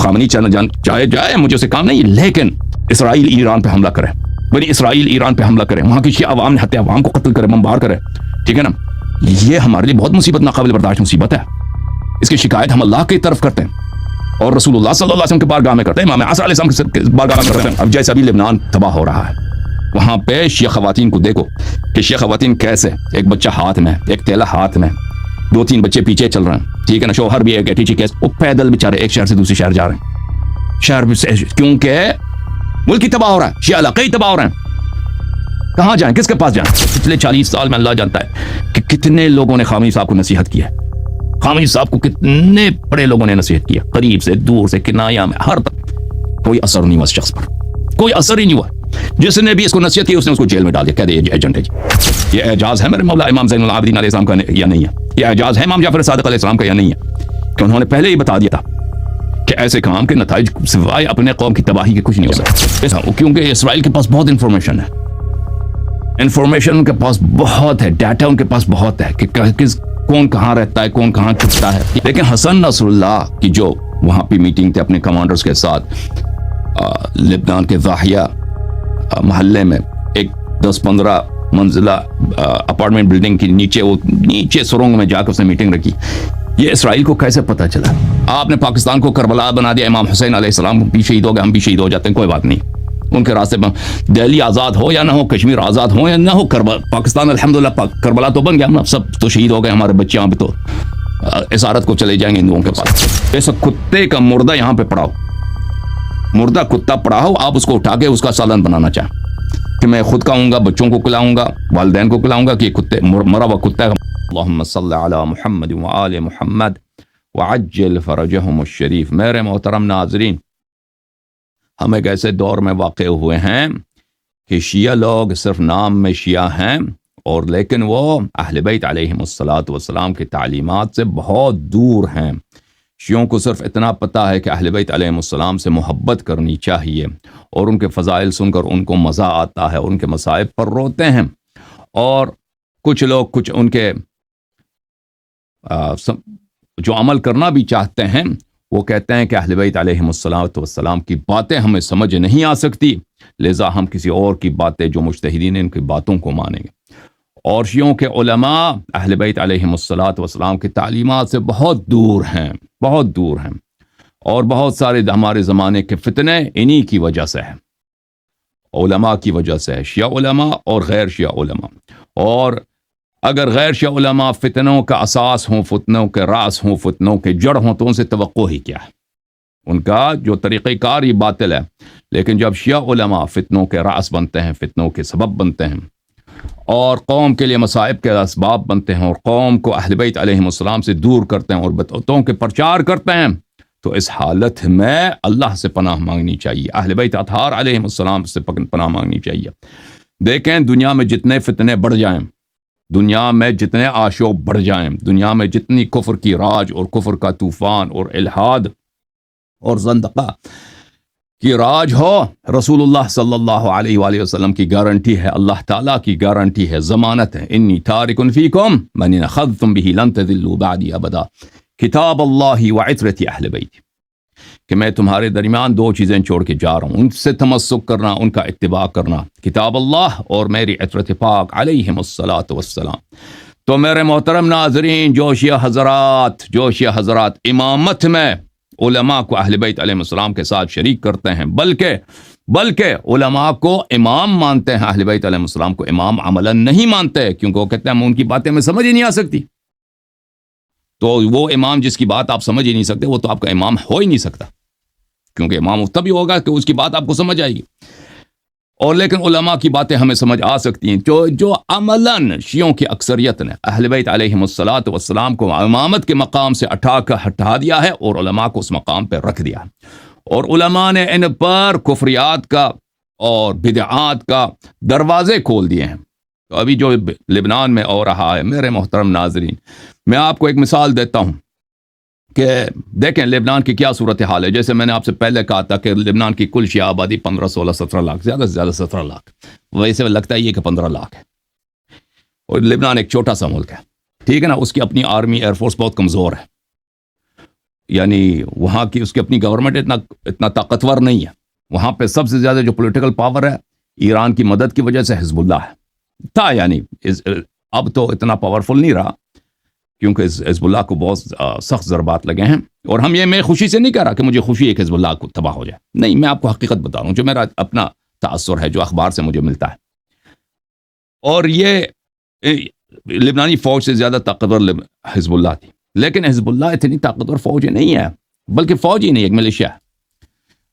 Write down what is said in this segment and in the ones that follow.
خامنئی چاہے جائے، مجھے اسے کام نہیں، لیکن اسرائیل ایران پہ حملہ کرے، بنی اسرائیل ایران پہ حملہ کرے، وہاں کی شیعہ عوام نے ہتھیار عوام کو قتل کرے، بمبار کرے، ٹھیک ہے نا، یہ ہمارے لیے بہت مصیبت، ناقابل برداشت مصیبت ہے. اس کی شکایت ہم اللہ کی طرف کرتے ہیں اور رسول اللہ صلی اللہ علیہ وسلم کے بارگاہ میں کرتے ہیں، امام عصر علیہ السلام کے بارگاہ میں کرتے ہیں. اب جیسے ابھی لبنان تباہ ہو رہا ہے، وہاں پہ شیعہ خواتین کو دیکھو کہ شیعہ خواتین کیسے، ایک بچہ ہاتھ میں، ایک تیلا ہاتھ میں، 2-3 بچے پیچھے چل رہے ہیں، ٹھیک ہے نا، شوہر بھی ایک ایٹی کیس، وہ پیدل بیچارے ایک شہر سے دوسرے شہر جا رہے ہیں، شہر سے، کیونکہ ملک ہی تباہ ہو رہا ہے، شیعہ علاقے ہی تباہ ہو رہے ہیں. کہاں جائیں، کس کے پاس جائیں؟ پچھلے 40 سال میں اللہ جانتا ہے کہ کتنے لوگوں نے خامنئی صاحب کو نصیحت کی ہے، خامنئی صاحب کو کتنے بڑے لوگوں نے نصیحت کی ہے، قریب سے دور سے کنایا میں، ہر طرف، کوئی اثر نہیں ہوا اس شخص پر، کوئی اثر ہی نہیں ہوا. جس نے بھی اس کو نصیحت کی اس نے اس کو جیل میں ڈال دیا، کہہ دے یہ ایجنٹ ہے جی. یہ اعجاز ہے میرے مولا امام زین العابدین علیہ السلام کا یا نہیں ہے؟ یہ اعجاز ہے امام جعفر صادق علیہ السلام کا یا نہیں ہے کہ انہوں نے پہلے ہی بتا دیا تھا کہ ایسے کام کے نتائج سوائے اپنے قوم کی تباہی کے کچھ نہیں ہو سکتا، کیونکہ اسرائیل کے پاس بہت انفارمیشن ہے، انفارمیشن ان کے پاس بہت ہے، ڈیٹا ان کے پاس بہت ہے کہ کون کہاں رہتا ہے، کون کہاں چھپتا ہے. لیکن حسن نصر اللہ کی جو وہاں پہ میٹنگ تھے اپنے کمانڈرز کے ساتھ لبنان کے ضاحیہ محلے میں، ایک 10-15 منزلہ اپارٹمنٹ بلڈنگ کی نیچے سرنگ میں جا کر اس نے میٹنگ رکھی. یہ اسرائیل کو کیسے پتہ چلا؟ آپ نے پاکستان کو کربلا بنا دیا، امام حسین علیہ السلام بھی شہید ہو گئے، ہم بھی شہید ہو جاتے ہیں، کوئی بات نہیں، ان کے راستے میں دہلی آزاد ہو یا نہ ہو، کشمیر آزاد ہو یا نہ ہو، پاکستان الحمدللہ کربلا تو بن گیا، ہم سب تو شہید ہو گئے، ہمارے بچے یہاں پہ تو اسارت کو چلے جائیں گے ہندوؤں کے پاس. ایسا کتے کا مردہ یہاں پہ پڑا ہو، مردہ کتا پڑا ہو، آپ اس کو اٹھا کے اس کا سالن بنانا چاہیں کہ میں خود کھاؤں گا، بچوں کو کھلاؤں گا، والدین کو کھلاؤں گا، کہ یہ کتے مرا ہوا کتا ہے. اللہم صلی علی محمد وآل محمد وعجل فرجہم الشریف. میرے محترم ناظرین، ہم ایک ایسے دور میں واقع ہوئے ہیں کہ شیعہ لوگ صرف نام میں شیعہ ہیں، اور لیکن وہ اہل بیت علیہم الصلاۃ والسلام کی تعلیمات سے بہت دور ہیں. شیعوں کو صرف اتنا پتہ ہے کہ اہل بیت علیہم السلام سے محبت کرنی چاہیے، اور ان کے فضائل سن کر ان کو مزہ آتا ہے، ان کے مصائب پر روتے ہیں. اور کچھ لوگ کچھ ان کے جو عمل کرنا بھی چاہتے ہیں، وہ کہتے ہیں کہ اہل بیت علیہم السلام کی باتیں ہمیں سمجھ نہیں آ سکتی، لہذا ہم کسی اور کی باتیں جو مجتہدین ہیں ان کی باتوں کو مانیں گے. اور شیعوں کے علماء اہل بیت علیہم السلام کی تعلیمات سے بہت دور ہیں، بہت دور ہیں، اور بہت سارے ہمارے زمانے کے فتنے انہی کی وجہ سے ہیں، علماء کی وجہ سے ہے، شیعہ علماء اور غیر شیعہ علماء. اور اگر غیر شیعہ علماء فتنوں کا اساس ہوں، فتنوں کے راس ہوں، فتنوں کے جڑ ہوں، تو ان سے توقع ہی کیا ہے؟ ان کا جو طریقہ کار ہی باطل ہے. لیکن جب شیعہ علماء فتنوں کے راس بنتے ہیں، فتنوں کے سبب بنتے ہیں، اور قوم کے لیے مصائب کے اسباب بنتے ہیں، اور قوم کو اہل بیت علیہم السلام سے دور کرتے ہیں اور بدعتوں کے پرچار کرتے ہیں، تو اس حالت میں اللہ سے پناہ مانگنی چاہیے، اہل بیت اطہار علیہم السلام سے پناہ مانگنی چاہیے. دیکھیں دنیا میں جتنے فتنے بڑھ جائیں، دنیا میں جتنے آشوب بڑھ جائیں، دنیا میں جتنی کفر کی راج اور کفر کا طوفان اور الحاد اور زندقہ کی راج ہو، رسول اللہ صلی اللہ علیہ وآلہ وسلم کی گارنٹی ہے، اللہ تعالیٰ کی گارنٹی ہے، ضمانت ہے، انی تارک فیکم من ان اخذتم به لن تضلوا بعدی ابدا، کتاب اللہ وعترت اہل بیت، کہ میں تمہارے درمیان 2 چیزیں چھوڑ کے جا رہا ہوں، ان سے تمسک کرنا، ان کا اتباع کرنا، کتاب اللہ اور میری عترت پاک علیہم الصلاۃ والسلام. تو میرے محترم ناظرین، جو شیعہ حضرات امامت میں علماء کو اہل بیت علیہ السلام کے ساتھ شریک کرتے ہیں، بلکہ علماء کو امام مانتے ہیں، اہل بیت علیہ السلام کو امام عملاً نہیں مانتے، کیونکہ وہ کہتے ہیں ان کی باتیں ہمیں سمجھ ہی نہیں آ سکتی. تو وہ امام جس کی بات آپ سمجھ ہی نہیں سکتے، وہ تو آپ کا امام ہو ہی نہیں سکتا، کیونکہ امام تبھی ہوگا کہ اس کی بات آپ کو سمجھ آئے گی. اور لیکن علماء کی باتیں ہمیں سمجھ آ سکتی ہیں، جو عملاً شیعوں کی اکثریت نے اہل بیت علیہم الصلاۃ والسلام کو امامت کے مقام سے ہٹا دیا ہے، اور علماء کو اس مقام پہ رکھ دیا ہے، اور علماء نے ان پر کفریات کا اور بدعات کا دروازے کھول دیے ہیں. تو ابھی جو لبنان میں ہو رہا ہے، میرے محترم ناظرین، میں آپ کو ایک مثال دیتا ہوں کہ دیکھیں لبنان کی کیا صورتحال ہے. جیسے میں نے آپ سے پہلے کہا تھا کہ لبنان کی کل شیعہ آبادی 15 16 17 لاکھ، زیادہ سے زیادہ 17 لاکھ، ویسے لگتا ہے یہ کہ 15 لاکھ ہے. اور لبنان ایک چھوٹا سا ملک ہے، ٹھیک ہے نا، اس کی اپنی آرمی ایئر فورس بہت کمزور ہے، یعنی وہاں کی اس کی اپنی گورنمنٹ اتنا طاقتور نہیں ہے. وہاں پہ سب سے زیادہ جو پولیٹیکل پاور ہے ایران کی مدد کی وجہ سے حزب اللہ ہے تھا. یعنی اب تو اتنا پاورفل نہیں رہا کیونکہ حزب اللہ کو بہت سخت ضربات لگے ہیں. اور ہم یہ میں خوشی سے نہیں کہہ رہا کہ مجھے خوشی ہے کہ حزب اللہ کو تباہ ہو جائے, نہیں, میں آپ کو حقیقت بتا رہا ہوں جو میرا اپنا تاثر ہے جو اخبار سے مجھے ملتا ہے. اور یہ لبنانی فوج سے زیادہ طاقتور حزب اللہ تھی, لیکن حزب اللہ اتنی طاقتور فوج نہیں ہے, بلکہ فوج ہی نہیں, ایک ملیشیا ہے.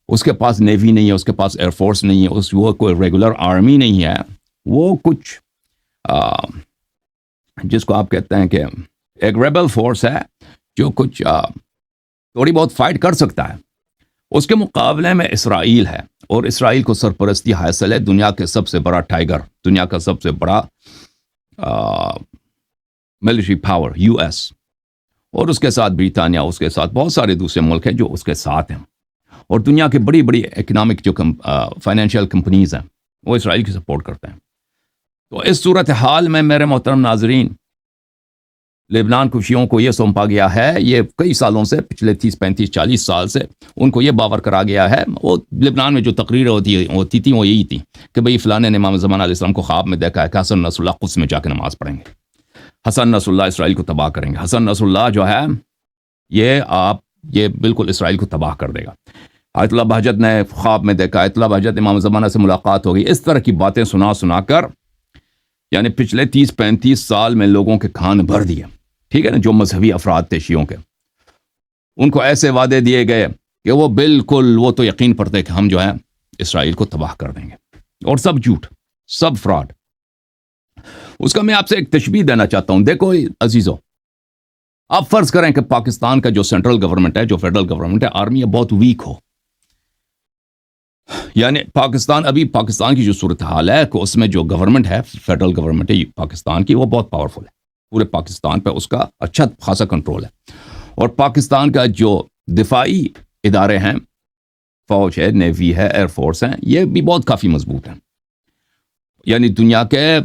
اس کے پاس نیوی نہیں ہے, اس کے پاس ایئر فورس نہیں ہے, وہ کوئی ریگولر آرمی نہیں ہے. وہ کچھ جس کو آپ کہتے ہیں کہ ایک ریبل فورس ہے جو کچھ تھوڑی بہت فائٹ کر سکتا ہے. اس کے مقابلے میں اسرائیل ہے, اور اسرائیل کو سرپرستی حاصل ہے دنیا کے سب سے بڑا ٹائیگر, دنیا کا سب سے بڑا ملٹری پاور یو ایس, اور اس کے ساتھ برطانیہ, اس کے ساتھ بہت سارے دوسرے ملک ہیں جو اس کے ساتھ ہیں. اور دنیا کی بڑی بڑی اکنامک جو فائنینشیل کمپنیز ہیں وہ اسرائیل کی سپورٹ کرتے ہیں. تو اس صورتحال میں میرے محترم ناظرین, لبنان کو شیعوں کو یہ سونپا گیا ہے, یہ کئی سالوں سے, پچھلے 30 35 40 سال سے ان کو یہ باور کرا گیا ہے. وہ لبنان میں جو تقریریں ہوتی تھیں وہ یہی تھی کہ بھئی فلانے نے امام زمان علیہ السلام کو خواب میں دیکھا ہے کہ حسن نصر اللہ قدس میں جا کے نماز پڑھیں گے, حسن نصر اللہ اسرائیل کو تباہ کریں گے, حسن نصر اللہ جو ہے یہ بالکل اسرائیل کو تباہ کر دے گا. آیت اللہ بہجت نے خواب میں دیکھا, آیت اللہ بہجت امام زمانہ سے ملاقات ہو گئی. اس طرح کی باتیں سنا کر یعنی پچھلے 30 35 سال میں لوگوں کے کان بھر دیے, ٹھیک ہے نا, جو مذہبی افراد تھے شیعوں کے, ان کو ایسے وعدے دیے گئے کہ وہ بالکل, وہ تو یقین پڑتے کہ ہم جو ہے اسرائیل کو تباہ کر دیں گے, اور سب جھوٹ, سب فراڈ. اس کا میں آپ سے ایک تشبیہ دینا چاہتا ہوں. دیکھو عزیزو, آپ فرض کریں کہ پاکستان کا جو سینٹرل گورنمنٹ ہے, جو فیڈرل گورنمنٹ ہے, آرمی ہے, بہت ویک ہو. یعنی پاکستان کی جو صورتحال ہے کہ اس میں جو گورنمنٹ ہے, فیڈرل گورنمنٹ ہے پاکستان کی, وہ بہت پاورفل ہے. پورے پاکستان پہ اس کا اچھا خاصا کنٹرول ہے. اور پاکستان کا جو دفاعی ادارے ہیں, فوج ہے, نیوی ہے, ایئر فورس ہیں, یہ بھی بہت کافی مضبوط ہیں. یعنی دنیا کے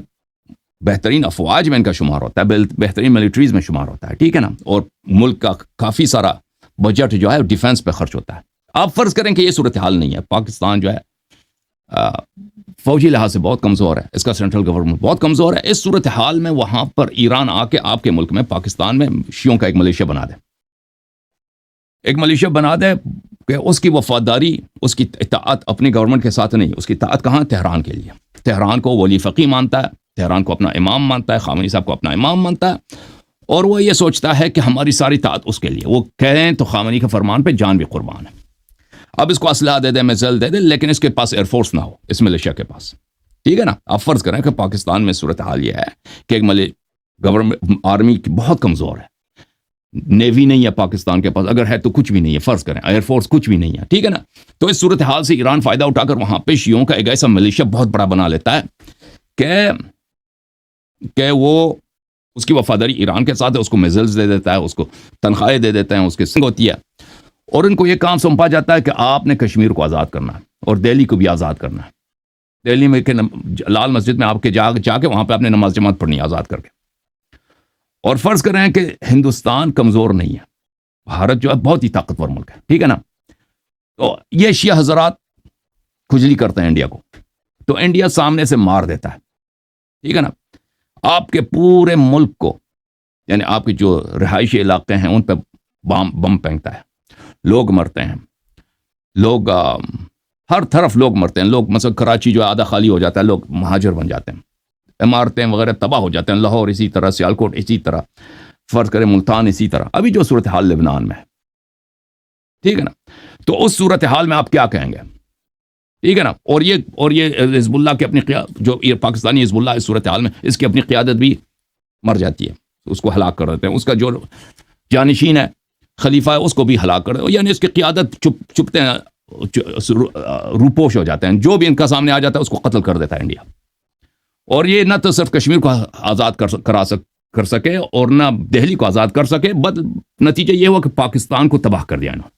بہترین افواج میں ان کا شمار ہوتا ہے, بہترین ملٹریز میں شمار ہوتا ہے, ٹھیک ہے نا. اور ملک کا کافی سارا بجٹ جو ہے ڈیفنس پہ خرچ ہوتا ہے. آپ فرض کریں کہ یہ صورتحال نہیں ہے, پاکستان جو ہے فوجی لحاظ سے بہت کمزور ہے, اس کا سینٹرل گورنمنٹ بہت کمزور ہے. اس صورتحال میں وہاں پر ایران آ کے آپ کے ملک میں, پاکستان میں, شیعوں کا ایک ملیشیا بنا دے, ایک ملیشیا بنا دے کہ اس کی وفاداری, اس کی اطاعت اپنی گورنمنٹ کے ساتھ نہیں, اس کی اطاعت کہاں, تہران کے لیے. تہران کو ولی فقی مانتا ہے, تہران کو اپنا امام مانتا ہے, خامنئی صاحب کو اپنا امام مانتا ہے, اور وہ یہ سوچتا ہے کہ ہماری ساری اطاعت اس کے لیے. وہ کہیں تو خامنئی کے فرمان پہ جان بھی قربان ہے. اب اس کو اسلحہ دے دے, میزائل دے دے, لیکن اس کے پاس ایئر فورس نہ ہو, اس ملیشیا کے پاس, ٹھیک ہے نا. آپ فرض کریں کہ پاکستان میں صورتحال یہ ہے کہ ایک گورنمنٹ آرمی کی بہت کمزور ہے, نیوی نہیں ہے پاکستان کے پاس, اگر ہے تو کچھ بھی نہیں ہے, فرض کریں ایئر فورس کچھ بھی نہیں ہے, ٹھیک ہے نا. تو اس صورتحال سے ایران فائدہ اٹھا کر وہاں پہ شیعوں کا ایک ایسا ملیشیا بہت بڑا بنا لیتا ہے کہ وہ اس کی وفاداری ایران کے ساتھ ہے, اس کو میزائلز دے دیتا ہے, اس کو تنخواہیں دے دیتے ہیں, اس کی سنگ ہوتی ہے, اور ان کو یہ کام سونپا جاتا ہے کہ آپ نے کشمیر کو آزاد کرنا ہے اور دہلی کو بھی آزاد کرنا ہے. دہلی میں کہ لال مسجد میں آپ کے جا کے وہاں پہ آپ نے نماز جماعت پڑھنی ہے آزاد کر کے. اور فرض کر رہے ہیں کہ ہندوستان کمزور نہیں ہے, بھارت جو ہے بہت ہی طاقتور ملک ہے, ٹھیک ہے نا. تو یہ شیعہ حضرات کھجلی کرتے ہیں انڈیا کو, تو انڈیا سامنے سے مار دیتا ہے, ٹھیک ہے نا. آپ کے پورے ملک کو, یعنی آپ کے جو رہائشی علاقے ہیں ان پہ بم پھینکتا ہے, لوگ مرتے ہیں, لوگ ہر طرف لوگ مرتے ہیں. لوگ مثلا کراچی جو آدھا خالی ہو جاتا ہے, لوگ مہاجر بن جاتے ہیں, عمارتیں وغیرہ تباہ ہو جاتے ہیں, لاہور اسی طرح, سیالکوٹ اسی طرح, فرض کریں ملتان اسی طرح, ابھی جو صورتحال لبنان میں ہے, ٹھیک ہے نا. تو اس صورتحال میں آپ کیا کہیں گے, ٹھیک ہے نا. اور یہ حزب اللہ کی اپنی جو پاکستانی حزب اللہ اس صورتحال میں, اس کی اپنی قیادت بھی مر جاتی ہے, اس کو ہلاک کر دیتے ہیں. اس کا جو جانشین ہے, خلیفہ ہے, اس کو بھی ہلاک کر دیتے, یعنی اس کی قیادت چھپتے ہیں, روپوش ہو جاتے ہیں. جو بھی ان کا سامنے آ جاتا ہے اس کو قتل کر دیتا ہے انڈیا. اور یہ نہ تو صرف کشمیر کو آزاد کر سکے اور نہ دہلی کو آزاد کر سکے, بس نتیجہ یہ ہوا کہ پاکستان کو تباہ کر دیا انہوں.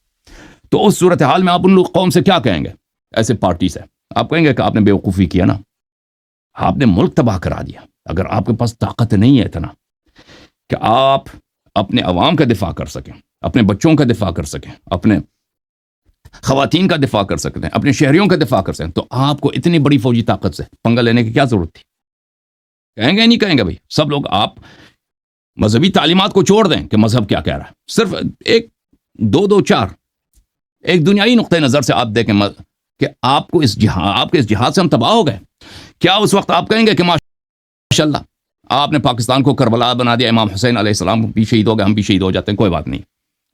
تو اس صورتحال میں آپ ان قوم سے کیا کہیں گے, ایسے پارٹی سے آپ کہیں گے کہ آپ نے بیوقوفی کیا نا, آپ نے ملک تباہ کرا دیا. اگر آپ کے پاس طاقت نہیں ہے اتنا کہ آپ اپنے عوام کا دفاع کر سکیں, اپنے بچوں کا دفاع کر سکیں، اپنے خواتین کا دفاع کر سکتے ہیں، اپنے شہریوں کا دفاع کر سکتے ہیں، تو آپ کو اتنی بڑی فوجی طاقت سے پنگا لینے کی کیا ضرورت تھی؟ کہیں گے نہیں کہیں گے بھائی سب لوگ آپ مذہبی تعلیمات کو چھوڑ دیں کہ مذہب کیا کہہ رہا ہے، صرف ایک دو چار ایک دنیائی نقطۂ نظر سے آپ دیکھیں کہ آپ کے اس جہاد سے ہم تباہ ہو گئے، کیا اس وقت آپ کہیں گے کہ ماشاء اللہ آپ نے پاکستان کو کربلا بنا دیا، امام حسین علیہ السلام بھی شہید ہو گئے، ہم بھی شہید ہو جاتے ہیں، کوئی بات نہیں،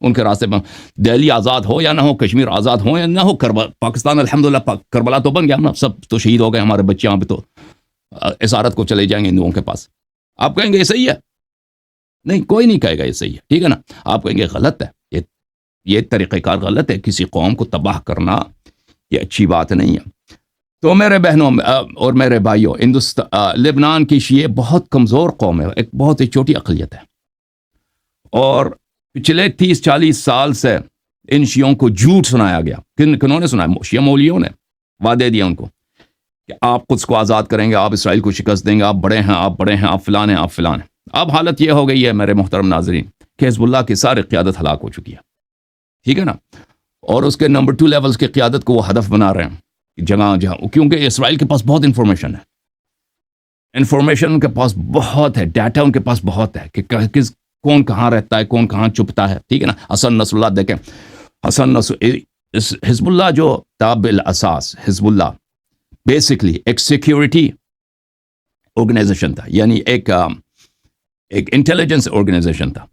ان کے راستے میں دہلی آزاد ہو یا نہ ہو، کشمیر آزاد ہو یا نہ ہو، پاکستان الحمدللہ کربلا تو بن گیا، ہم سب تو شہید ہو گئے، ہمارے بچے یہاں پہ تو اسارت کو چلے جائیں گے ہندوؤں کے پاس، آپ کہیں گے یہ صحیح ہے؟ نہیں، کوئی نہیں کہے گا یہ صحیح ہے، ٹھیک ہے نا، آپ کہیں گے غلط ہے، یہ طریقہ کار غلط ہے، کسی قوم کو تباہ کرنا یہ اچھی بات نہیں ہے۔ تو میرے بہنوں اور میرے بھائیوں، لبنان کی شیعہ بہت کمزور قوم ہے، ایک بہت ہی چھوٹی اقلیت ہے، اور پچھلے 30-40 سال سے ان شیعوں کو جھوٹ سنایا گیا، کنہوں نے سنایا؟ شیعہ مولیوں نے وعدے دیا ان کو کہ آپ قدس کو آزاد کریں گے، آپ اسرائیل کو شکست دیں گے، آپ بڑے ہیں، آپ بڑے ہیں، آپ فلان ہیں، آپ فلان ہیں۔ اب حالت یہ ہو گئی ہے میرے محترم ناظرین کہ حزب اللہ کی ساری قیادت ہلاک ہو چکی ہے، ٹھیک ہے نا، اور اس کے نمبر 2 لیولز کی قیادت کو وہ ہدف بنا رہے ہیں جہاں کیونکہ اسرائیل کے پاس بہت انفارمیشن ہے، انفارمیشن ان کے پاس بہت ہے، ڈیٹا ان کے پاس بہت ہے کہ کون کہاں رہتا ہے، کون کہاں چھپتا ہے، ٹھیک ہے نا۔ حسن نصر اللہ دیکھیں، حزب اللہ جو تابع الاساس حزب اللہ بیسکلی ایک سیکیورٹی آرگنائزیشن تھا، یعنی ایک انٹیلیجنس آرگنائزیشن تھا۔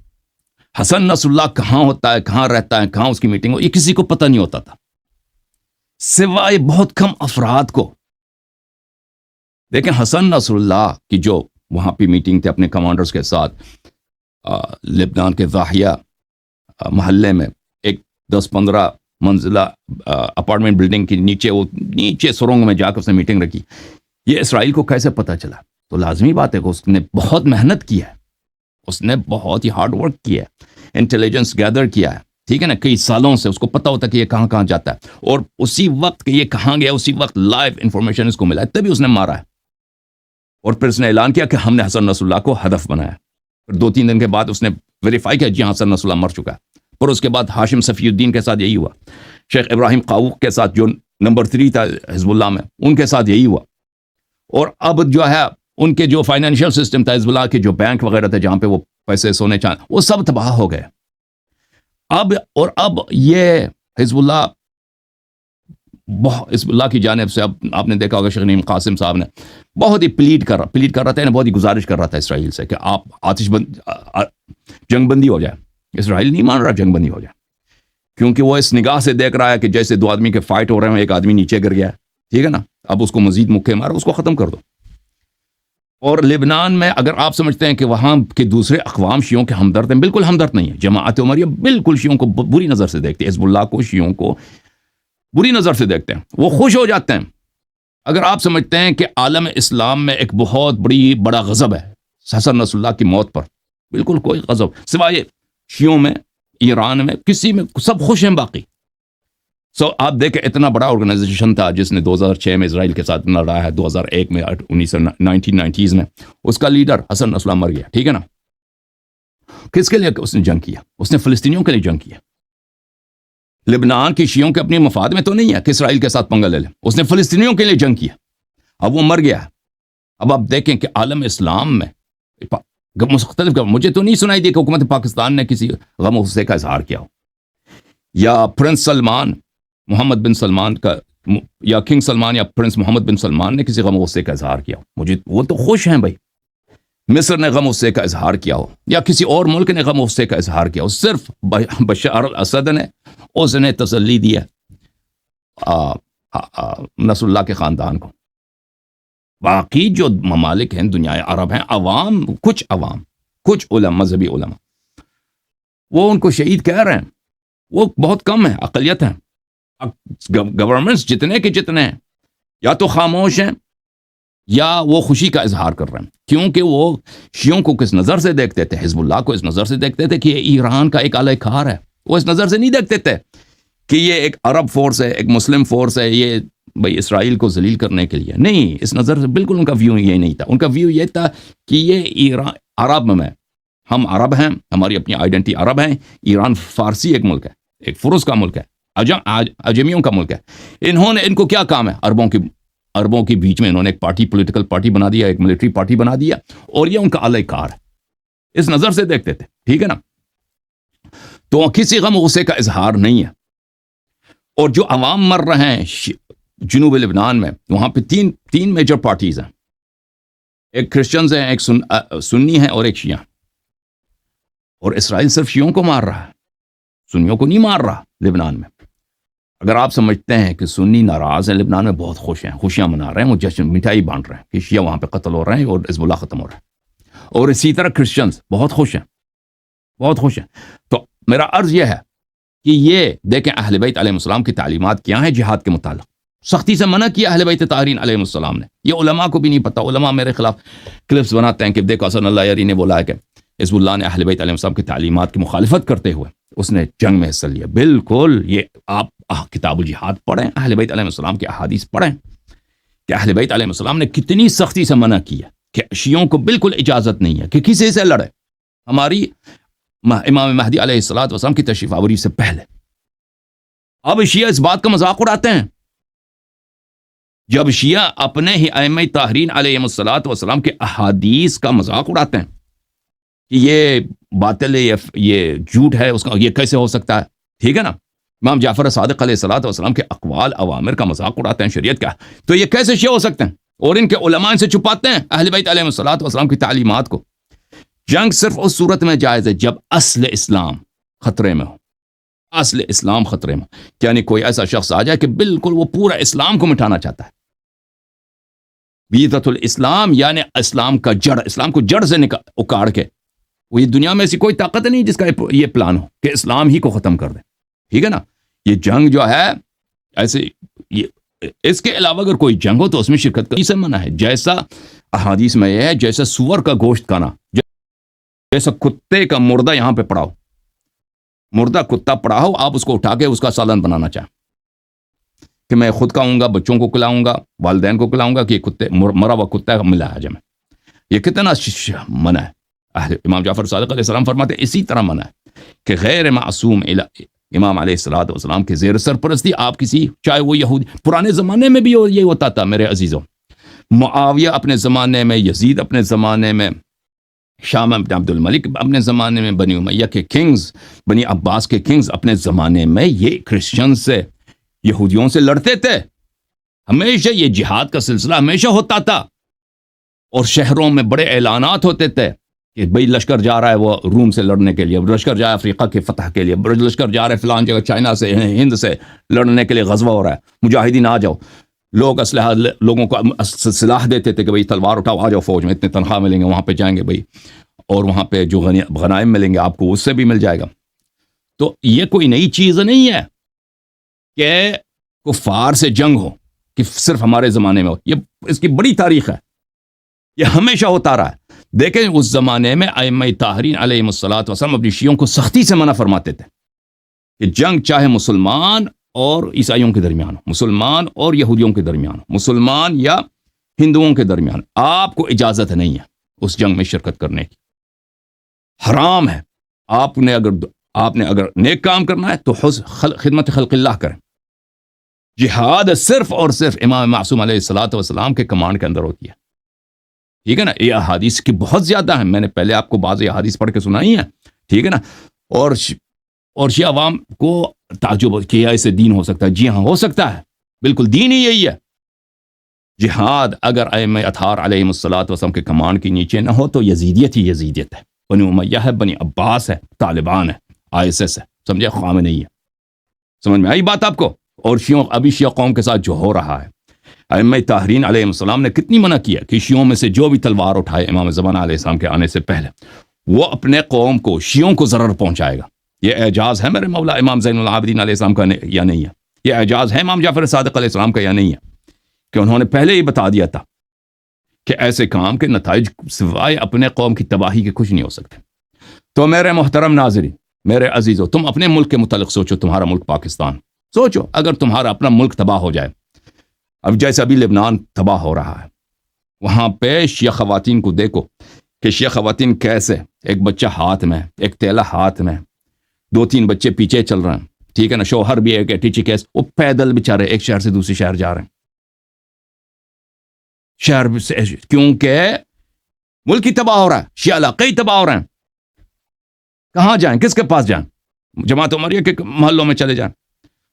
حسن نصر اللہ کہاں ہوتا ہے، کہاں رہتا ہے، کہاں اس کی میٹنگ ہو، یہ کسی کو پتہ نہیں ہوتا تھا سوائے بہت کم افراد کو۔ دیکھیں حسن نصر اللہ کی جو وہاں پہ میٹنگ تھے اپنے کمانڈرز کے ساتھ لبنان کے ضاحیہ محلے میں، ایک 10-15 منزلہ اپارٹمنٹ بلڈنگ کی نیچے سرنگ میں جا کر اس نے میٹنگ رکھی۔ یہ اسرائیل کو کیسے پتہ چلا؟ تو لازمی بات ہے کہ اس نے بہت محنت کی ہے، اس نے بہت ہی ہارڈ ورک کیا ہے، انٹیلیجنس گیدر کیا ہے، ٹھیک ہے نا، کئی سالوں سے اس کو پتہ ہوتا ہے کہ یہ کہاں کہاں جاتا ہے، اور اسی وقت کہ یہ کہاں گیا اسی وقت لائیو انفارمیشن اس کو ملا ہے، تبھی اس نے مارا ہے، اور پھر اس نے اعلان کیا کہ ہم نے حسن نصر اللہ کو ہدف بنایا۔ پھر 2-3 دن کے بعد اس نے ویریفائی کیا جی حسن نصر اللہ مر چکا ہے، اور اس کے بعد ہاشم صفی الدین کے ساتھ یہی ہوا، شیخ ابراہیم قاؤق کے ساتھ جو نمبر 3 تھا حزب اللہ میں، ان کے ساتھ یہی ہوا، اور اب جو ہے ان کے جو فائنینشیل سسٹم تھا حزب اللہ کے، جو بینک وغیرہ تھے جہاں پہ وہ پیسے سونے چاندی، وہ سب تباہ ہو گئے۔ اب یہ حزب اللہ کی جانب سے، اب آپ نے دیکھا ہوگا شیخ نعیم قاسم صاحب نے بہت ہی پلیڈ کر رہا تھا، بہت ہی گزارش کر رہا تھا اسرائیل سے کہ آپ جنگ بندی ہو جائے۔ اسرائیل نہیں مان رہا جنگ بندی ہو جائے، کیونکہ وہ اس نگاہ سے دیکھ رہا ہے کہ جیسے 2 آدمی کے فائٹ ہو رہے ہیں، ایک آدمی نیچے گر گیا ہے، ٹھیک ہے نا، اب اس کو مزید مکے مارو، اس کو ختم کر دو۔ اور لبنان میں اگر آپ سمجھتے ہیں کہ وہاں کے دوسرے اقوام شیعوں کے ہمدرد ہیں، بالکل ہمدرد نہیں ہے۔ جماعت عمریہ بالکل شیعوں کو بری نظر سے دیکھتے ہیں، حزب اللہ کو، شیعوں کو بری نظر سے دیکھتے ہیں، وہ خوش ہو جاتے ہیں اگر آپ سمجھتے ہیں کہ عالم اسلام میں ایک بہت بڑا غضب ہے حسن نصر اللہ کی موت پر۔ بالکل کوئی غضب سوائے شیعوں میں، ایران میں، کسی میں سب خوش ہیں باقی۔ آپ دیکھیں اتنا بڑا آرگنائزیشن تھا جس نے 2006 میں اسرائیل کے ساتھ لڑا ہے، 2001 میں، 1990s میں، اس کا لیڈر حسن نصر اللہ مر گیا، ٹھیک ہے نا۔ کس کے لیے اس نے جنگ کیا؟ اس نے فلسطینیوں کے لیے جنگ کیا۔ لبنان کی شیعوں کے اپنے مفاد میں تو نہیں ہے کہ اسرائیل کے ساتھ پنگا لے لیں، اس نے فلسطینیوں کے لیے جنگ کیا، اب وہ مر گیا ہے۔ اب آپ دیکھیں کہ عالم اسلام میں مختلف، مجھے تو نہیں سنائی دی کہ حکومت پاکستان نے کسی غم و غصے کا اظہار کیا ہو، یا پرنس سلمان، محمد بن سلمان کا، یا کنگ سلمان یا پرنس محمد بن سلمان نے کسی غم و غصے کا اظہار کیا ہو۔ وہ تو خوش ہیں بھائی، مصر نے غم و غصے کا اظہار کیا ہو، یا کسی اور ملک نے غم و غصے کا اظہار کیا ہو، صرف بشار الاسد نے اس نے تسلی دی ہے نصر اللہ کے خاندان کو۔ باقی جو ممالک ہیں، دنیا عرب ہیں، کچھ علماء، مذہبی علماء، وہ ان کو شہید کہہ رہے ہیں، وہ بہت کم ہیں، اقلیت ہیں۔ گورنمنٹس جتنے کے جتنے ہیں یا تو خاموش ہیں یا وہ خوشی کا اظہار کر رہے ہیں، کیونکہ وہ شیعوں کو کس نظر سے دیکھتے تھے؟ حزب اللہ کو اس نظر سے دیکھتے تھے کہ یہ ایران کا ایک اعلی کار ہے، وہ اس نظر سے نہیں دیکھتے تھے کہ یہ ایک عرب فورس ہے، ایک مسلم فورس ہے، یہ بھائی اسرائیل کو ذلیل کرنے کے لیے نہیں، اس نظر سے بالکل ان کا ویو یہ نہیں تھا۔ ان کا ویو یہ تھا کہ یہ ایران عرب میں ہم عرب ہیں، ہماری اپنی آئیڈینٹی عرب ہیں. ایران فارسی ایک ملک ہے، ایک فرس کا ملک ہے، اجمیوں کا ملک ہے. ان کو کیا کام ہے؟ عربوں کے بیچ میں انہوں نے ایک پارٹی، پولیٹیکل پارٹی بنا دیا، ایک ملٹری پارٹی بنا دیا، اور یہ ان کا اعلی کار ہے. اس نظر سے دیکھتے تھے، ٹھیک ہے نا. تو کسی غم غصے کا اظہار نہیں ہے. اور جو عوام مر رہے ہیں جنوب لبنان میں، وہاں پہ تین میجر پارٹیز ہیں. ایک کرسچنز ہیں، ایک سنی ہیں، اور ایک شیعہ. اور اسرائیل صرف شیعوں کو مار رہا ہے، سنیوں کو نہیں مار رہا لبنان میں. اگر آپ سمجھتے ہیں کہ سنی ناراض ہیں لبنان میں، بہت خوش ہیں، خوشیاں منا رہے ہیں، وہ جشن مٹھائی بانٹ رہے ہیں کہ شیعہ وہاں پہ قتل ہو رہے ہیں اور حزب اللہ ختم ہو رہا ہے. اور اسی طرح کرسچنز بہت خوش ہیں، بہت خوش ہیں. تو میرا عرض یہ ہے کہ یہ دیکھیں اہل بیت علیہ السلام کی تعلیمات کیا ہیں جہاد کے متعلق. سختی سے منع کیا اہل بیت طاہرین علیہ السلام نے. یہ علماء کو بھی نہیں پتا. علماء میرے خلاف کلپس بناتے ہیں کہ دیکھو حسن اللہ یاری نے بولا ہے کہ حزب اللہ نے اہل بیت علیہ السلام کی تعلیمات کی مخالفت کرتے ہوئے اس نے جنگ میں حصہ لیا. بالکل. یہ آپ کتاب الجہاد پڑھیں، اہل بیت علیہ السلام کی احادیث پڑھیں کہ اہل بیت علیہ السلام نے کتنی سختی سے منع کیا کہ شیعوں کو بالکل اجازت نہیں ہے کہ کسی سے لڑے. ہماری امام مہدی علیہ السلام کی تشریف آوری سے پہلے. اب شیعہ اس بات کا مذاق اڑاتے ہیں. جب شیعہ اپنے ہی ائمہ طاہرین علیہ السلام کے احادیث کا مذاق اڑاتے ہیں کہ یہ باطل ہے، یہ جھوٹ ہے، اس کا یہ کیسے ہو سکتا ہے، ٹھیک ہے نا. امام جعفر صادق علیہ السلام کے اقوال اوامر کا مذاق اڑاتے ہیں شریعت کا، تو یہ کیسے شیعہ ہو سکتے ہیں؟ اور ان کے علماء ان سے چھپاتے ہیں اہل بیت علیہ السلام کی تعلیمات کو. جنگ صرف اس صورت میں جائز ہے جب اصل اسلام خطرے میں ہو. اصل اسلام خطرے میں، یعنی کوئی ایسا شخص آ جائے کہ بالکل وہ پورا اسلام کو مٹانا چاہتا ہے. بیدت الاسلام یعنی اسلام کا جڑ، اسلام کو جڑ سے اکاڑ کے. وہ یہ دنیا میں ایسی کوئی طاقت نہیں جس کا یہ پلان ہو کہ اسلام ہی کو ختم کر دے، ٹھیک ہے نا. یہ جنگ جو ہے ایسے، اس کے علاوہ اگر کوئی جنگ ہو تو اس میں شرکت کرنے سے منع ہے. جیسا احادیث میں یہ ہے، جیسا سور کا گوشت کھانا، جیسا کتے کا مردہ یہاں پہ پڑا ہو، مردہ کتا پڑا ہو، آپ اس کو اٹھا کے اس کا سالن بنانا چاہیں کہ میں خود کھاؤں گا، بچوں کو کھلاؤں گا، والدین کو کھلاؤں گا، کہ یہ مرا ہوا کتا ملا ہے ہمیں. یہ کتنا منع ہے. امام جعفر صادق علیہ السلام فرماتے ہیں اسی طرح منع ہے کہ غیر معصوم امام علیہ السلام کے زیر سرپرستی آپ کسی، چاہے وہ یہودی، پرانے زمانے میں بھی یہ ہوتا تھا میرے عزیزوں. معاویہ اپنے زمانے میں، یزید اپنے زمانے میں، شام بن عبد الملک اپنے زمانے میں، بنی امیہ کے کنگز، بنی عباس کے کنگز اپنے زمانے میں یہ کرسچن سے، یہودیوں سے لڑتے تھے. ہمیشہ یہ جہاد کا سلسلہ ہمیشہ ہوتا تھا. اور شہروں میں بڑے اعلانات ہوتے تھے کہ بھئی لشکر جا رہا ہے وہ روم سے لڑنے کے لیے، لشکر جا رہا ہے افریقہ کے فتح کے لیے، لشکر جا رہا ہے فلان جگہ چائنا سے، ہند سے لڑنے کے لیے غزوہ ہو رہا ہے، مجاہدین آ جاؤ. لوگ اسلحہ، لوگوں کو سلاح دیتے تھے کہ بھئی تلوار اٹھاؤ، آ جاؤ فوج میں، اتنے تنخواہ ملیں گے، وہاں پہ جائیں گے بھئی، اور وہاں پہ جو غنائم ملیں گے آپ کو اس سے بھی مل جائے گا. تو یہ کوئی نئی چیز نہیں ہے کہ کفار سے جنگ ہو، کہ صرف ہمارے زمانے میں ہو. یہ اس کی بڑی تاریخ ہے، یہ ہمیشہ ہوتا رہا ہے. دیکھیں اس زمانے میں ائمہ طاہرین علیہ السلام اپنی شیعوں کو سختی سے منع فرماتے تھے کہ جنگ چاہے مسلمان اور عیسائیوں کے درمیان ہو، مسلمان اور یہودیوں کے درمیان ہو، مسلمان یا ہندوؤں کے درمیان، آپ کو اجازت نہیں ہے اس جنگ میں شرکت کرنے کی. حرام ہے. آپ نے اگر نیک کام کرنا ہے تو خدمت خلق اللہ کریں. جہاد صرف اور صرف امام معصوم علیہ السلام کے کمانڈ کے اندر ہوتی ہے، ٹھیک ہے نا. یہ احادیث کی بہت زیادہ ہیں، میں نے پہلے آپ کو بعض احادیث پڑھ کے سنائی ہیں، ٹھیک ہے نا. اور شیعہ عوام کو تعجب کیا اسے دین ہو سکتا ہے. جی ہاں، ہو سکتا ہے، بالکل دین ہی یہی ہے. جہاد اگر ائمہ اطہار علیہ السلام کے کمانڈ کے نیچے نہ ہو تو یزیدیت ہی یزیدیت ہے، بنی امیہ ہے، بنی عباس ہے، طالبان ہے، ISS ہے، سمجھے، خامنئی ہے. سمجھ میں آئی بات آپ کو؟ اور ابھی شیعہ قوم کے ساتھ جو ہو رہا ہے، ائمہ طاہرین علیہ السلام نے کتنی منع کیا کہ شیعوں میں سے جو بھی تلوار اٹھائے امام زمانہ علیہ السلام کے آنے سے پہلے، وہ اپنے قوم کو، شیعوں کو ضرر پہنچائے گا. یہ اعجاز ہے میرے مولا امام زین العابدین علیہ السلام کا یا نہیں ہے؟ یہ اعجاز ہے امام جعفر صادق علیہ السلام کا یا نہیں ہے کہ انہوں نے پہلے ہی بتا دیا تھا کہ ایسے کام کے نتائج سوائے اپنے قوم کی تباہی کے کچھ نہیں ہو سکتے. تو میرے محترم ناظرین، میرے عزیزو، تم اپنے ملک کے متعلق سوچو. تمہارا ملک پاکستان، سوچو اگر تمہارا اپنا ملک تباہ ہو جائے، اب جیسے ابھی لبنان تباہ ہو رہا ہے، وہاں پہ شیعہ خواتین کو دیکھو کہ شیعہ خواتین کیسے ایک بچہ ہاتھ میں، ایک تیلا ہاتھ میں، 2-3 بچے پیچھے چل رہے ہیں، ٹھیک ہے نا، شوہر بھی ایک ٹیچی کیس، وہ پیدل بیچارے ایک شہر سے دوسرے شہر جا رہے ہیں، شہر سے، کیونکہ ملک ہی تباہ ہو رہا ہے، شیعہ علاقے ہی تباہ ہو رہے ہیں، کہاں جائیں، کس کے پاس جائیں؟ جماعت عمریہ کے محلوں میں چلے جائیں،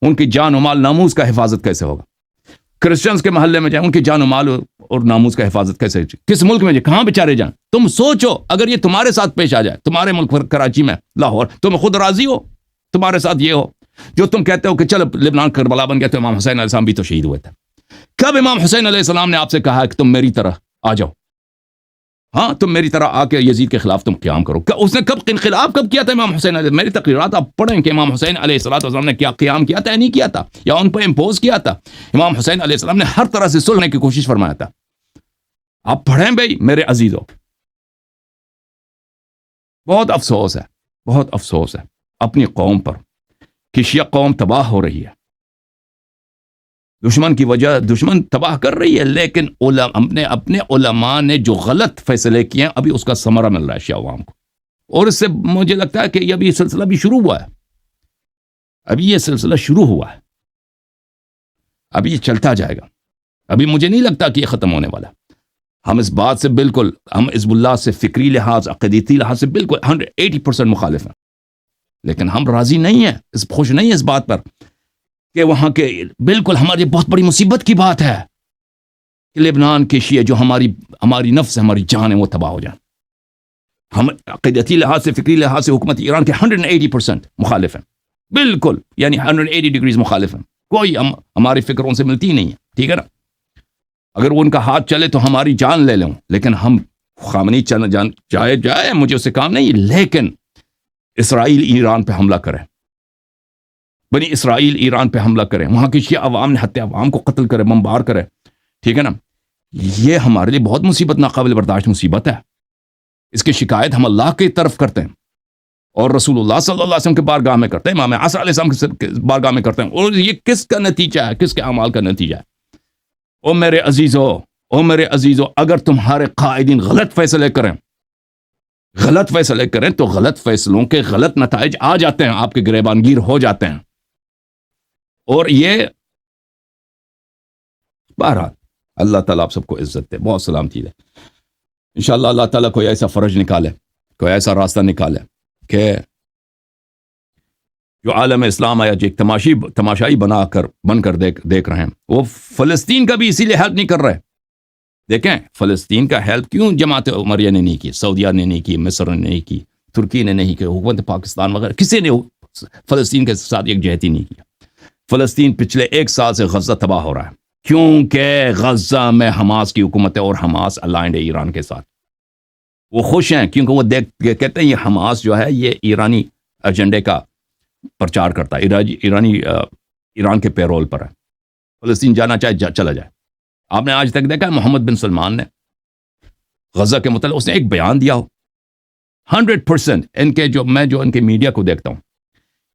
ان کی جان و مال ناموس کا حفاظت کیسے ہوگا؟ کرسچنز کے محلے میں جائیں، ان کی جان و مال اور ناموس کا حفاظت کیسے؟ کس ملک میں جائیں، کہاں بیچارے جائیں؟ تم سوچو، اگر یہ تمہارے ساتھ پیش آ جائے، تمہارے ملک کراچی میں، لاہور، تم خود راضی ہو تمہارے ساتھ یہ ہو؟ جو تم کہتے ہو کہ چلو لبنان کربلا بن گیا، تو امام حسین علیہ السلام بھی تو شہید ہوئے تھے، کب امام حسین علیہ السلام نے آپ سے کہا کہ تم میری طرح آ جاؤ، ہاں تم میری طرح آ کے یزید کے خلاف تم قیام کرو؟ اس نے کب انقلاب کب کیا تھا امام حسین علیہ؟ میری تقریرات آپ پڑھیں کہ امام حسین علیہ السلام نے کیا قیام کیا تھا، نہیں کیا تھا، یا ان پہ امپوز کیا تھا؟ امام حسین علیہ السلام نے ہر طرح سے سلنے کی کوشش فرمایا تھا، آپ پڑھیں بھائی میرے عزیزوں۔ بہت افسوس ہے، بہت افسوس ہے اپنی قوم پر کہ شیعہ قوم تباہ ہو رہی ہے، دشمن کی وجہ، دشمن تباہ کر رہی ہے، لیکن اپنے علماء نے جو غلط فیصلے کیے ہیں، ابھی اس کا ثمرہ مل رہا ہے شیعہ عوام کو، اور اس سے مجھے لگتا ہے کہ یہ سلسلہ بھی شروع ہوا ہے، ابھی یہ سلسلہ شروع ہوا ہے، ابھی یہ چلتا جائے گا، ابھی مجھے نہیں لگتا کہ یہ ختم ہونے والا ہے۔ ہم اس بات سے بالکل، ہم حزب اللہ سے فکری لحاظ، عقیدتی لحاظ سے بالکل 180% مخالف ہیں، لیکن ہم راضی نہیں ہیں، خوش نہیں ہیں اس بات پر کہ وہاں کے، بالکل ہماری بہت بڑی مصیبت کی بات ہے کہ لبنان کے شیعہ جو ہماری نفس ہے، ہماری جان ہے، وہ تباہ ہو جائیں۔ ہم عقیدتی لحاظ سے، فکری لحاظ سے حکومت ایران کے 180% مخالف ہیں، بالکل، یعنی 180 ڈگریز مخالف ہیں، کوئی ہماری فکر ان سے ملتی ہی نہیں ہے، ٹھیک ہے نا؟ اگر وہ ان کا ہاتھ چلے تو ہماری جان لے لیں، لیکن ہم خامنی جائے مجھے اس سے کام نہیں، لیکن اسرائیل ایران پہ حملہ کرے، بنی اسرائیل ایران پہ حملہ کرے، وہاں کی شیعہ عوام نے حتیٰ عوام کو قتل کرے، بمبار کرے، ٹھیک ہے نا؟ یہ ہمارے لیے بہت مصیبت، ناقابل برداشت مصیبت ہے، اس کی شکایت ہم اللہ کی طرف کرتے ہیں، اور رسول اللہ صلی اللہ علیہ وسلم کے بارگاہ میں کرتے ہیں، امام عصر علیہ السلام کے بارگاہ میں کرتے ہیں، اور یہ کس کا نتیجہ ہے؟ کس کے اعمال کا نتیجہ ہے؟ او میرے عزیزو، اگر تمہارے قائدین غلط فیصلے کریں تو غلط فیصلوں کے غلط نتائج آ جاتے ہیں، آپ کے گریبان گیر ہو جاتے ہیں، اور یہ بہرحال اللہ تعالیٰ آپ سب کو عزت دے، بہت سلامتی دے، انشاءاللہ اللہ تعالیٰ کوئی ایسا فرج نکالے، کوئی ایسا راستہ نکالے کہ جو عالم اسلام آیا جو ایک تماشائی بن کر دیکھ رہے ہیں، وہ فلسطین کا بھی اسی لیے ہیلپ نہیں کر رہے۔ دیکھیں فلسطین کا ہیلپ کیوں جماعت عمریہ نے نہیں کی، سعودیہ نے نہیں کی، مصر نے نہیں کی، ترکی نے نہیں کی، حکومت پاکستان وغیرہ کسی نے فلسطین کے ساتھ ایک جہتی نہیں کیا۔ فلسطین پچھلے 1 سال سے غزہ تباہ ہو رہا ہے، کیونکہ غزہ میں حماس کی حکومت ہے، اور حماس الائنڈ ہے ایران کے ساتھ، وہ خوش ہیں کیونکہ وہ کہتے ہیں یہ حماس جو ہے یہ ایرانی ایجنڈے کا پرچار کرتا ہے، ایران کے پیرول پر ہے، فلسطین جانا چاہے چلا جائے۔ آپ نے آج تک دیکھا محمد بن سلمان نے غزہ کے متعلق اس نے ایک بیان دیا ہو؟ 100% ان کے میڈیا کو دیکھتا ہوں،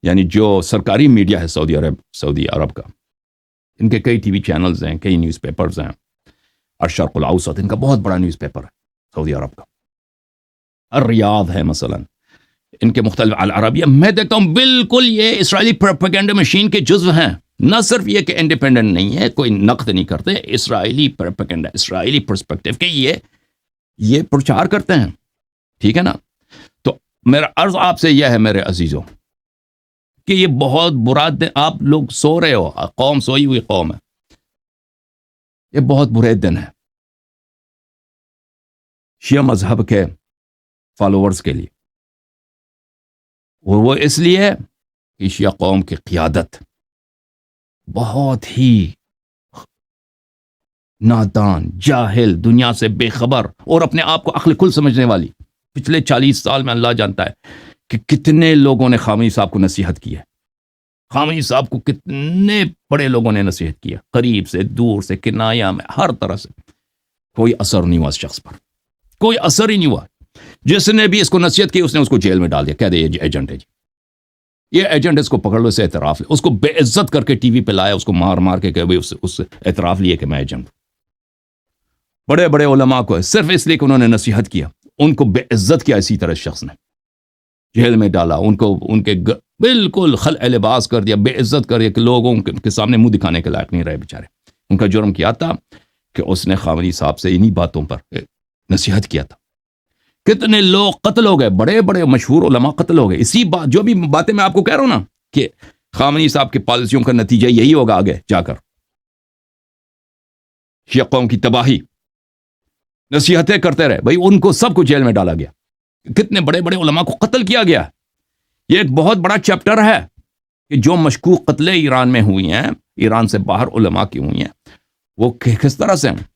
یعنی جو سرکاری میڈیا ہے سعودی عرب کا، ان کے کئی ٹی وی چینلز ہیں، کئی نیوز پیپرز ہیں، الشرق الاوسط ان کا بہت بڑا نیوز پیپر ہے سعودی عرب کا، الریاض ہے مثلا، ان کے مختلف العربیہ، میں دیکھتا ہوں بالکل یہ اسرائیلی پروپیگنڈا مشین کے جزو ہیں، نہ صرف یہ کہ انڈیپینڈنٹ نہیں ہے، کوئی نقد نہیں کرتے، اسرائیلی پروپیگنڈا، اسرائیلی پرسپیکٹیو کہ یہ پرچار کرتے ہیں، ٹھیک ہے نا؟ تو میرا عرض آپ سے یہ ہے میرے عزیزوں کہ یہ بہت برا دن، آپ لوگ سو رہے ہو، قوم سوئی ہوئی قوم ہے، یہ بہت برے دن ہے شیعہ مذہب کے فالوورز کے لیے، اور وہ اس لیے کہ شیعہ قوم کی قیادت بہت ہی نادان، جاہل، دنیا سے بے خبر، اور اپنے آپ کو عقل کل سمجھنے والی، پچھلے 40 سال میں اللہ جانتا ہے کہ کتنے لوگوں نے خامنئی صاحب کو نصیحت کی ہے، خامنئی صاحب کو کتنے بڑے لوگوں نے نصیحت کی ہے، قریب سے، دور سے، کنایا میں، ہر طرح سے، کوئی اثر نہیں ہوا اس شخص پر، کوئی اثر ہی نہیں ہوا۔ جس نے بھی اس کو نصیحت کی اس نے اس کو جیل میں ڈال دیا، کہہ دے یہ ایجنٹ ہے جی، یہ ایجنٹ، اس کو پکڑ لو، اسے اعتراف لے، اس کو بے عزت کر کے ٹی وی پہ لایا، اس کو مار کے کہ اس اعتراف لیے کہ میں ایجنٹ۔ بڑے بڑے علماء کو صرف اس لیے کہ انہوں نے نصیحت کیا، ان کو بے عزت کیا اسی طرح شخص نے، جیل میں ڈالا، ان کو ان کے بالکل خلع لباس کر دیا، بے عزت کر دیا کہ لوگوں کے سامنے منہ دکھانے کے لائق نہیں رہے بیچارے۔ ان کا جرم کیا تھا کہ اس نے خامنئی صاحب سے انہی باتوں پر نصیحت کیا تھا۔ کتنے لوگ قتل ہو گئے، بڑے بڑے مشہور علماء قتل ہو گئے، اسی بات، جو بھی باتیں میں آپ کو کہہ رہا ہوں نا کہ خامنئی صاحب کی پالیسیوں کا نتیجہ یہی ہوگا آگے جا کر، شیعہ قوم کی تباہی۔ نصیحتیں کرتے رہے بھائی، ان کو سب کو جیل میں ڈالا گیا، کتنے بڑے بڑے علماء کو قتل کیا گیا۔ یہ ایک بہت بڑا چیپٹر ہے کہ جو مشکوک قتلیں ایران میں ہوئی ہیں، ایران سے باہر علماء کی ہوئی ہیں، وہ کس طرح سے ہیں۔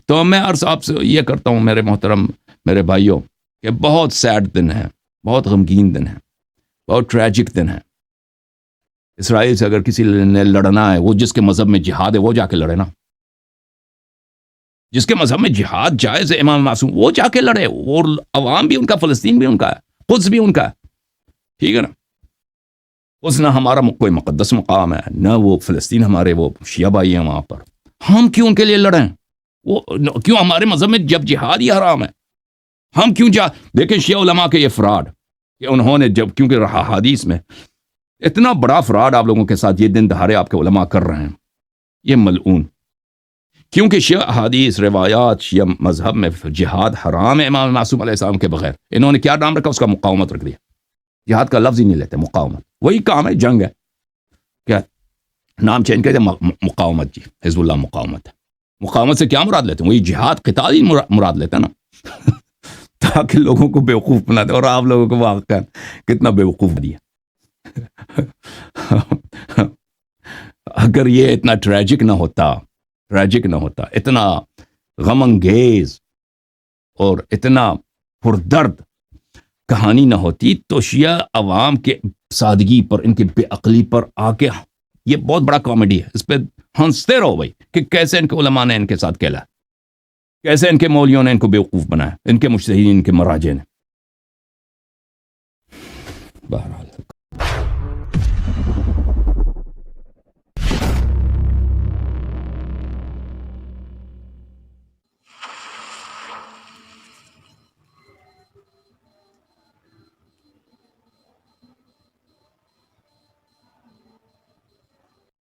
تو میں عرض آپ سے یہ کرتا ہوں میرے محترم میرے بھائیوں کہ بہت سیڈ دن ہے، بہت غمگین دن ہے، بہت ٹریجک دن ہے۔ اسرائیل سے اگر کسی نے لڑنا ہے، وہ جس کے مذہب میں جہاد ہے وہ جا کے لڑے نا، جس کے مذہب میں جہاد جائز ہے، امام معصوم، وہ جا کے لڑے، اور عوام بھی ان کا، فلسطین بھی ان کا ہے، قدس بھی ان کا ہے، ٹھیک ہے نا۔ اس نہ ہمارا کوئی مقدس مقام ہے، نہ وہ فلسطین ہمارے وہ شیعہ بھائی ہیں وہاں پر، ہم کیوں ان کے لیے لڑیں؟ وہ کیوں ہمارے مذہب میں جب جہاد ہی حرام ہے، ہم کیوں دیکھیں شیعہ علماء کے یہ فراڈ کہ انہوں نے جب، کیونکہ رہا حدیث میں اتنا بڑا فراڈ آپ لوگوں کے ساتھ یہ دن دہاڑے آپ کے علماء کر رہے ہیں، یہ ملعون، کیونکہ شیعہ احادیث روایات شیعہ مذہب میں جہاد حرام ہے امام معصوم علیہ السلام کے بغیر، انہوں نے کیا نام رکھا؟ اس کا مقاومت رکھ دیا، جہاد کا لفظ ہی نہیں لیتے، مقاومت، وہی کام ہے، جنگ ہے، کیا نام چینج کہتے ہیں؟ مقاومت، جی حزب اللہ مقاومت ہے۔ مقاومت سے کیا مراد لیتے ہیں؟ وہی جہاد قتال ہی مراد لیتے ہیں نا تاکہ لوگوں کو بیوقوف بنا دے، اور آپ لوگوں کو واقعا کتنا بیوقوف دیا۔ اگر یہ اتنا ٹریجک نہ ہوتا، اتنا غم انگیز اور اتنا پردرد کہانی نہ ہوتی، تو شیعہ عوام کے سادگی پر، ان کی بے عقلی پر آ کے، یہ بہت بڑا کامیڈی ہے، اس پہ ہنستے رہو بھائی کہ کیسے ان کے علماء نے ان کے ساتھ کھیلا، کیسے ان کے مولویوں نے ان کو بیوقوف بنایا، ان کے مجتہدین، ان کے مراجع نے۔ بہرحال